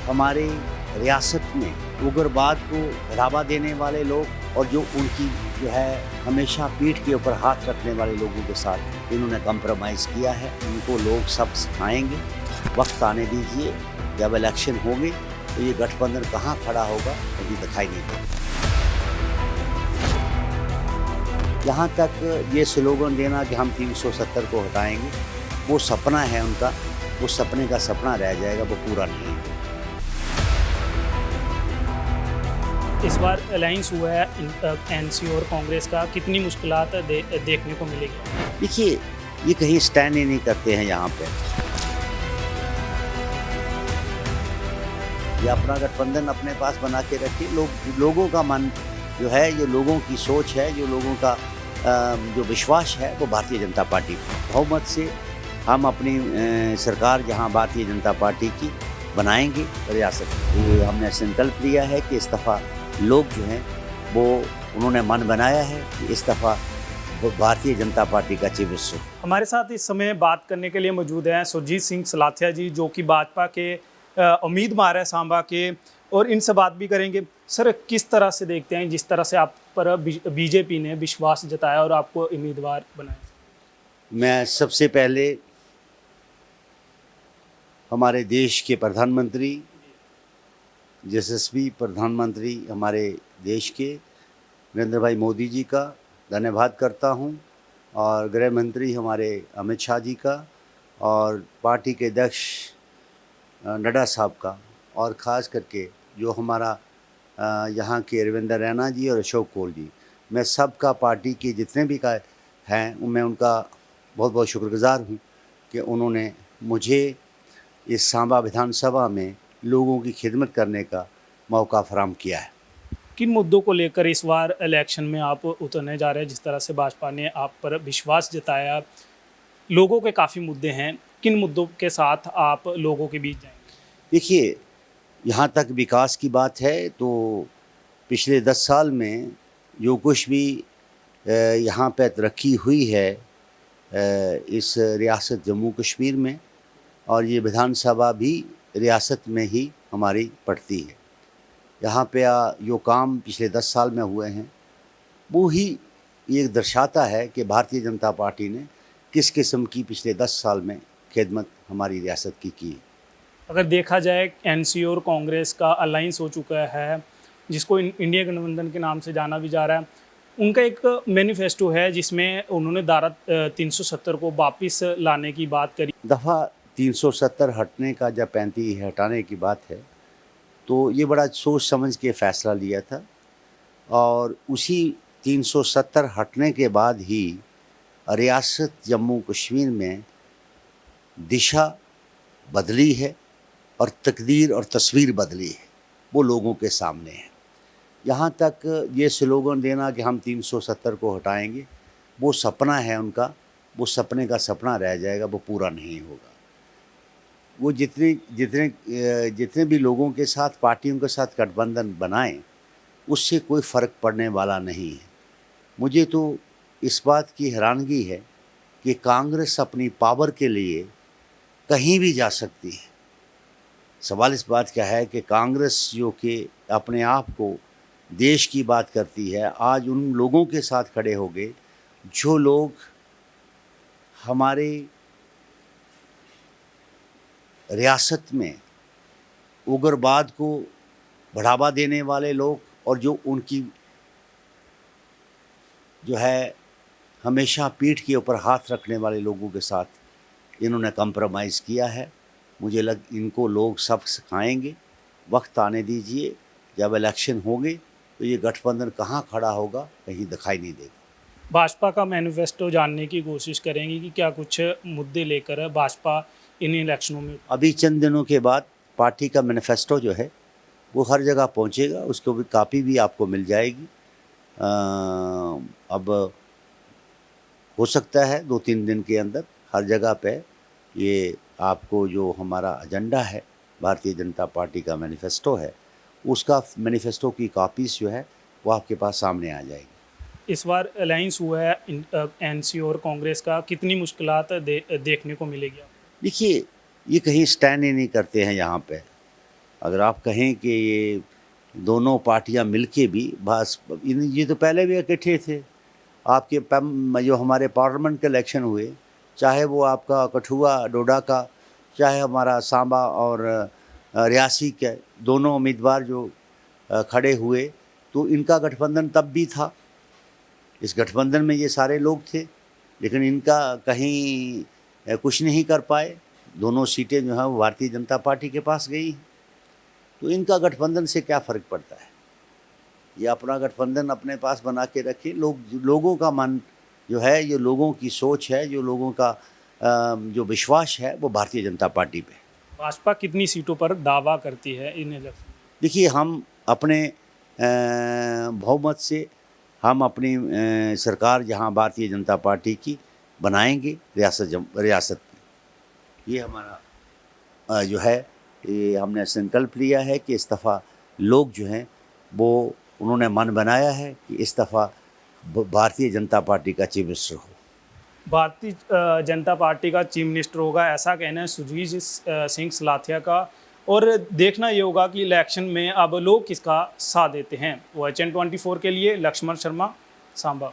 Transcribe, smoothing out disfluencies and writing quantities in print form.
हमारे रियासत में उग्रवाद को बढ़ावा देने वाले लोग और जो उनकी जो है हमेशा पीठ के ऊपर हाथ रखने वाले लोगों के साथ इन्होंने कंप्रोमाइज़ किया है। उनको लोग सब सिखाएंगे। वक्त आने दीजिए, जब इलेक्शन होंगे तो ये गठबंधन कहाँ खड़ा होगा कभी दिखाई नहीं देगा। यहाँ तक ये स्लोगन देना कि हम 370 को हटाएंगे, वो सपना है उनका, वो सपने का सपना रह जाएगा, वो पूरा नहीं है। इस बार अलायंस हुआ है एनसी और कांग्रेस का, कितनी मुश्किलात देखने को मिलेगी? देखिए, ये कहीं स्टैंड ही नहीं करते हैं यहाँ पे। ये अपना गठबंधन अपने पास बना के रखिए। लोगों का मन जो है, जो लोगों की सोच है, जो लोगों का जो विश्वास है, वो भारतीय जनता पार्टी बहुमत से हम अपनी सरकार जहाँ भारतीय जनता पार्टी की बनाएंगे रियासत। ये हमने संकल्प लिया है कि इस दफ़ा लोग जो हैं वो उन्होंने मन बनाया है कि इस दफ़ा वो भारतीय जनता पार्टी का चीफ मिनिस्टर। हमारे साथ इस समय बात करने के लिए मौजूद हैं सुरजीत सिंह सलाथिया जी, जो कि भाजपा के उम्मीदवार है सांबा के, और इनसे बात भी करेंगे। सर, किस तरह से देखते हैं जिस तरह से आप पर बीजेपी ने विश्वास जताया और आपको उम्मीदवार बनाया? मैं सबसे पहले हमारे देश के प्रधानमंत्री, यशस्वी प्रधानमंत्री हमारे देश के नरेंद्र भाई मोदी जी का धन्यवाद करता हूं, और गृह मंत्री हमारे अमित शाह जी का, और पार्टी के अध्यक्ष नड्डा साहब का, और ख़ास करके जो हमारा यहाँ के रविंद्र रैना जी और अशोक कोल जी, मैं सबका पार्टी के जितने भी का हैं मैं उनका बहुत बहुत शुक्रगुज़ार हूँ कि उन्होंने मुझे इस सांबा विधानसभा में लोगों की खिदमत करने का मौका फराहम किया है। किन मुद्दों को लेकर इस बार इलेक्शन में आप उतरने जा रहे हैं? जिस तरह से भाजपा ने आप पर विश्वास जताया, लोगों के काफ़ी मुद्दे हैं, किन मुद्दों के साथ आप लोगों के बीच जाएंगे? देखिए, यहाँ तक विकास की बात है तो पिछले 10 साल में जो कुछ भी यहाँ पे तरक्की हुई है इस रियासत जम्मू कश्मीर में, और ये विधानसभा भी रियासत में ही हमारी पड़ती है। यहाँ पे जो काम पिछले 10 साल में हुए हैं वो ही ये दर्शाता है कि भारतीय जनता पार्टी ने किस किस्म की पिछले 10 साल में खिदमत हमारी रियासत की है। अगर देखा जाए, एनसी और कांग्रेस का अलायंस हो चुका है, जिसको इंडिया गठबंधन के नाम से जाना भी जा रहा है। उनका एक मैनिफेस्टो है जिसमें उन्होंने धारा 370 को वापस लाने की बात करी। दफ़ा 370 हटने का, जब 35 हटाने की बात है, तो ये बड़ा सोच समझ के फ़ैसला लिया था, और उसी 370 हटने के बाद ही रियासत जम्मू कश्मीर में दिशा बदली है और तकदीर और तस्वीर बदली है, वो लोगों के सामने है। यहाँ तक ये स्लोगन देना कि हम 370 को हटाएंगे, वो सपना है उनका, वो सपने का सपना रह जाएगा, वो पूरा नहीं होगा। वो जितने जितने जितने भी लोगों के साथ, पार्टियों के साथ गठबंधन बनाएं, उससे कोई फ़र्क पड़ने वाला नहीं है। मुझे तो इस बात की हैरानगी है कि कांग्रेस अपनी पावर के लिए कहीं भी जा सकती है। सवाल इस बात का है कि कांग्रेस जो कि अपने आप को देश की बात करती है, आज उन लोगों के साथ खड़े हो गए जो लोग हमारे रियासत में उग्रवाद को बढ़ावा देने वाले लोग और जो उनकी जो है हमेशा पीठ के ऊपर हाथ रखने वाले लोगों के साथ इन्होंने कंप्रोमाइज़ किया है। मुझे इनको लोग सब सिखाएंगे। वक्त आने दीजिए, जब इलेक्शन होंगे तो ये गठबंधन कहाँ खड़ा होगा कहीं दिखाई नहीं देगा। भाजपा का मैनिफेस्टो जानने की कोशिश करेंगे कि क्या कुछ मुद्दे लेकर भाजपा इन इलेक्शनों में। अभी चंद दिनों के बाद पार्टी का मैनिफेस्टो जो है वो हर जगह पहुंचेगा, उसको भी कापी भी आपको मिल जाएगी। अब हो सकता है 2-3 दिन के अंदर हर जगह पे ये आपको जो हमारा एजेंडा है, भारतीय जनता पार्टी का मैनिफेस्टो है, उसका मैनिफेस्टो की कॉपीज़ जो है वो आपके पास सामने आ जाएगी। इस बार अलायंस हुआ है एनसी और कांग्रेस का, कितनी मुश्किलात देखने को मिलेगी? देखिए, ये कहीं स्टैंड ही नहीं करते हैं यहाँ पे। अगर आप कहें कि ये दोनों पार्टियां मिलके भी ये तो पहले भी इकट्ठे थे। आपके जो हमारे पार्लियामेंट के इलेक्शन हुए, चाहे वो आपका कठुआ डोडा का, चाहे हमारा सांबा और रियासी के दोनों उम्मीदवार जो खड़े हुए, तो इनका गठबंधन तब भी था। इस गठबंधन में ये सारे लोग थे, लेकिन इनका कहीं कुछ नहीं कर पाए। दोनों सीटें जो हैं वो भारतीय जनता पार्टी के पास गई। तो इनका गठबंधन से क्या फ़र्क पड़ता है? ये अपना गठबंधन अपने पास बना के रखे। लोगों का मन जो है, ये लोगों की सोच है, जो लोगों का जो विश्वास है, वो भारतीय जनता पार्टी पे है। भाजपा कितनी सीटों पर दावा करती है इन इलेक्शन? देखिए, हम अपने बहुमत से हम अपनी सरकार जहां भारतीय जनता पार्टी की बनाएंगे रियासत में। ये हमारा जो है, ये हमने संकल्प लिया है कि इस दफ़ा लोग जो हैं वो उन्होंने मन बनाया है कि इस दफ़ा भारतीय जनता पार्टी का चीफ मिनिस्टर हो। भारतीय जनता पार्टी का चीफ मिनिस्टर होगा, ऐसा कहना है सुरजीत सिंह सलाथिया का। और देखना ये होगा कि इलेक्शन में अब लोग किसका साथ देते हैं। वो HN24 के लिए लक्ष्मण शर्मा, सांबा।